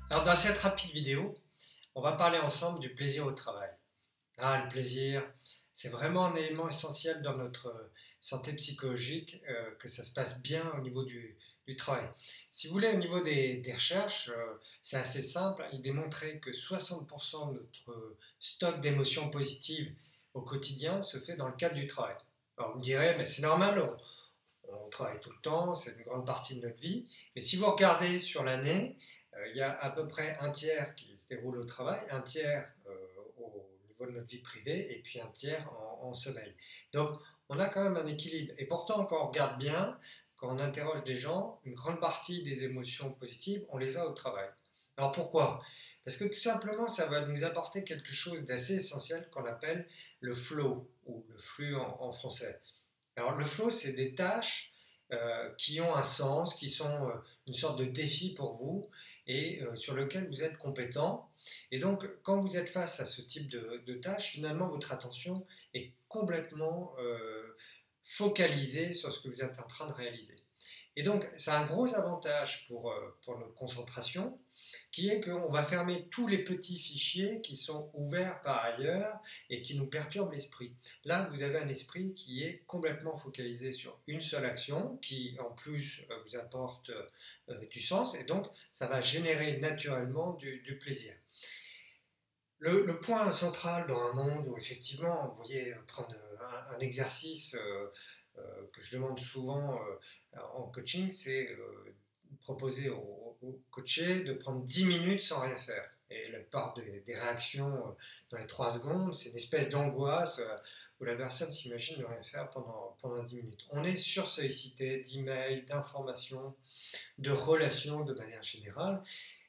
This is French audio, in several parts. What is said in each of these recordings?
Alors dans cette rapide vidéo, on va parler ensemble du plaisir au travail. Ah, le plaisir, c'est vraiment un élément essentiel dans notre santé psychologique, que ça se passe bien au niveau du travail. Si vous voulez, au niveau des recherches, c'est assez simple. Il démontrait que 60% de notre stock d'émotions positives au quotidien se fait dans le cadre du travail. Alors vous me direz, mais c'est normal, on travaille tout le temps, c'est une grande partie de notre vie. Mais si vous regardez sur l'année, il y a à peu près un tiers qui se déroule au travail, un tiers au niveau de notre vie privée et puis un tiers en sommeil. Donc on a quand même un équilibre. Et pourtant, quand on regarde bien, quand on interroge des gens, une grande partie des émotions positives, on les a au travail. Alors pourquoi? Parce que tout simplement, ça va nous apporter quelque chose d'assez essentiel qu'on appelle le flow, ou le flux en français. Alors le flow, c'est des tâches qui ont un sens, qui sont une sorte de défi pour vous et sur lequel vous êtes compétent. Et donc, quand vous êtes face à ce type de tâches, finalement, votre attention est complètement focalisée sur ce que vous êtes en train de réaliser. Et donc, c'est un gros avantage pour notre concentration, qui est qu'on va fermer tous les petits fichiers qui sont ouverts par ailleurs et qui nous perturbent l'esprit. Là, vous avez un esprit qui est complètement focalisé sur une seule action, qui en plus vous apporte du sens, et donc ça va générer naturellement du plaisir. Le point central dans un monde où effectivement, vous voyez, prendre un exercice que je demande souvent en coaching, c'est proposer au coaché de prendre 10 minutes sans rien faire. Et la part des réactions dans les 3 secondes, c'est une espèce d'angoisse où la personne s'imagine ne rien faire pendant 10 minutes. On est sursollicité d'emails, d'informations, de relations de manière générale.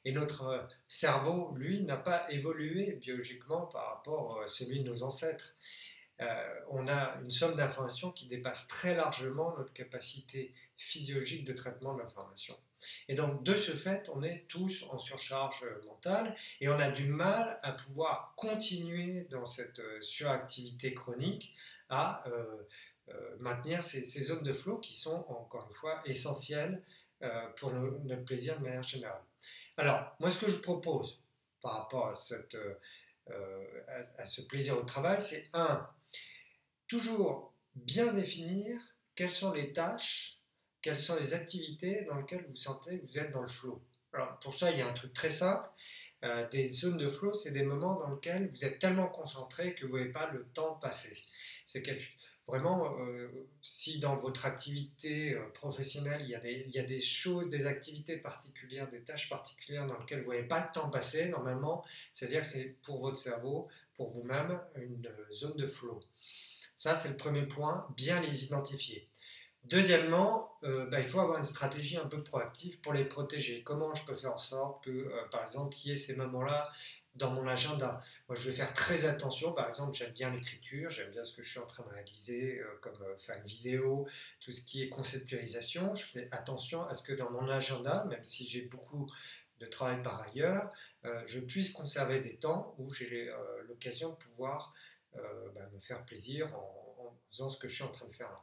Et notre cerveau, lui, n'a pas évolué biologiquement par rapport à celui de nos ancêtres. On a une somme d'informations qui dépasse très largement notre capacité physiologique de traitement de l'information. Et donc, de ce fait, on est tous en surcharge mentale et on a du mal à pouvoir continuer dans cette suractivité chronique à maintenir ces zones de flow qui sont, encore une fois, essentielles pour notre plaisir de manière générale. Alors, moi, ce que je propose par rapport à ce plaisir au travail, c'est toujours bien définir quelles sont les tâches, quelles sont les activités dans lesquelles vous sentez que vous êtes dans le flow. Alors, pour ça, il y a un truc très simple. Des zones de flow, c'est des moments dans lesquels vous êtes tellement concentré que vous ne voyez pas le temps passer. C'est vraiment, si dans votre activité professionnelle, il y a des choses, des activités particulières, des tâches particulières dans lesquelles vous ne voyez pas le temps passer, normalement, c'est-à-dire que c'est pour votre cerveau, pour vous-même, une zone de flow. Ça, c'est le premier point, bien les identifier. Deuxièmement, il faut avoir une stratégie un peu proactive pour les protéger. Comment je peux faire en sorte que, par exemple, il y ait ces moments-là dans mon agenda? Moi, je vais faire très attention. Par exemple, j'aime bien l'écriture, j'aime bien ce que je suis en train de réaliser, comme faire une vidéo, tout ce qui est conceptualisation. Je fais attention à ce que dans mon agenda, même si j'ai beaucoup de travail par ailleurs, je puisse conserver des temps où j'ai l'occasion de pouvoir me faire plaisir en faisant ce que je suis en train de faire là.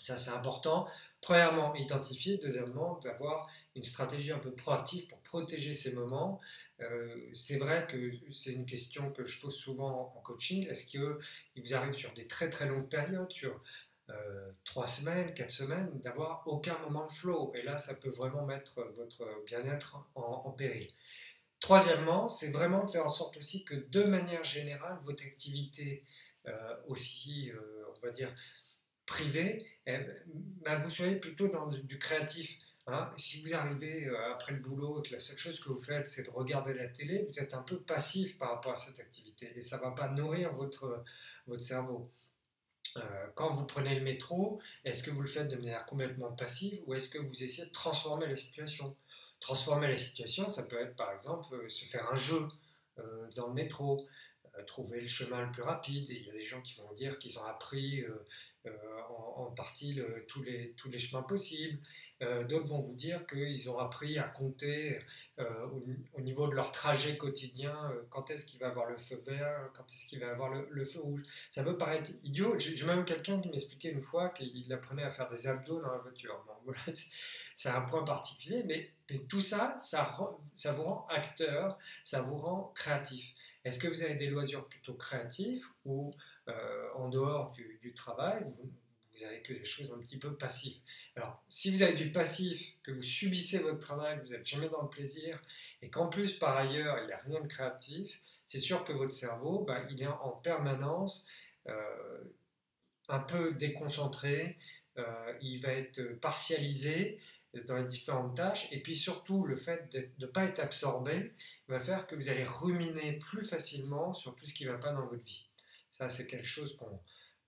Ça, c'est important. Premièrement, identifier. Deuxièmement, d'avoir une stratégie un peu proactive pour protéger ces moments. C'est vrai que c'est une question que je pose souvent en coaching. Est-ce qu'il vous arrive sur des très très longues périodes, sur 3 semaines, 4 semaines, d'avoir aucun moment de flow? Et là, ça peut vraiment mettre votre bien-être en péril. Troisièmement, c'est vraiment de faire en sorte aussi que de manière générale, votre activité aussi, on va dire, privée, vous soyez plutôt dans du créatif. Hein. Si vous arrivez après le boulot et que la seule chose que vous faites, c'est de regarder la télé, vous êtes un peu passif par rapport à cette activité et ça ne va pas nourrir votre cerveau. Quand vous prenez le métro, est-ce que vous le faites de manière complètement passive ou est-ce que vous essayez de transformer la situation? Transformer la situation, ça peut être par exemple se faire un jeu dans le métro, trouver le chemin le plus rapide. Et il y a des gens qui vont dire qu'ils ont appris en partie tous les chemins possibles. D'autres vont vous dire qu'ils ont appris à compter au niveau de leur trajet quotidien, quand est-ce qu'il va avoir le feu vert, quand est-ce qu'il va avoir le feu rouge. Ça peut paraître idiot. J'ai même quelqu'un qui m'expliquait une fois qu'il apprenait à faire des abdos dans la voiture. Bon, voilà, c'est un point particulier, mais tout ça, ça vous rend acteur, ça vous rend créatif. Est-ce que vous avez des loisirs plutôt créatifs ou en dehors du travail, vous avez que des choses un petit peu passives? Alors, si vous avez du passif, que vous subissez votre travail, vous n'êtes jamais dans le plaisir, et qu'en plus, par ailleurs, il n'y a rien de créatif, c'est sûr que votre cerveau, ben, il est en permanence euh, un peu déconcentré, il va être partialisé dans les différentes tâches, et puis surtout le fait de ne pas être absorbé va faire que vous allez ruminer plus facilement sur tout ce qui ne va pas dans votre vie. Ça, c'est quelque chose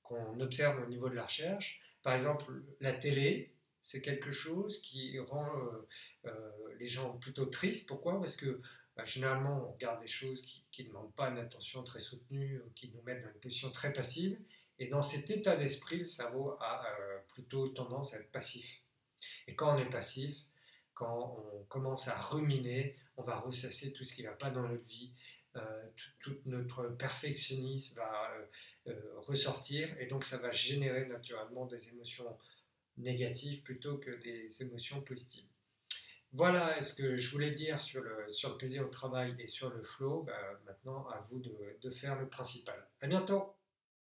qu'on observe au niveau de la recherche. Par exemple, la télé, c'est quelque chose qui rend les gens plutôt tristes. Pourquoi? Parce que bah, généralement, on regarde des choses qui ne demandent pas une attention très soutenue, qui nous mettent dans une position très passive. Et dans cet état d'esprit, le cerveau a plutôt tendance à être passif. Et quand on est passif, quand on commence à ruminer, on va ressasser tout ce qui ne va pas dans notre vie, tout notre perfectionnisme va ressortir, et donc ça va générer naturellement des émotions négatives plutôt que des émotions positives. Voilà ce que je voulais dire sur le plaisir au travail et sur le flow. Bah, maintenant, à vous de faire le principal. À bientôt!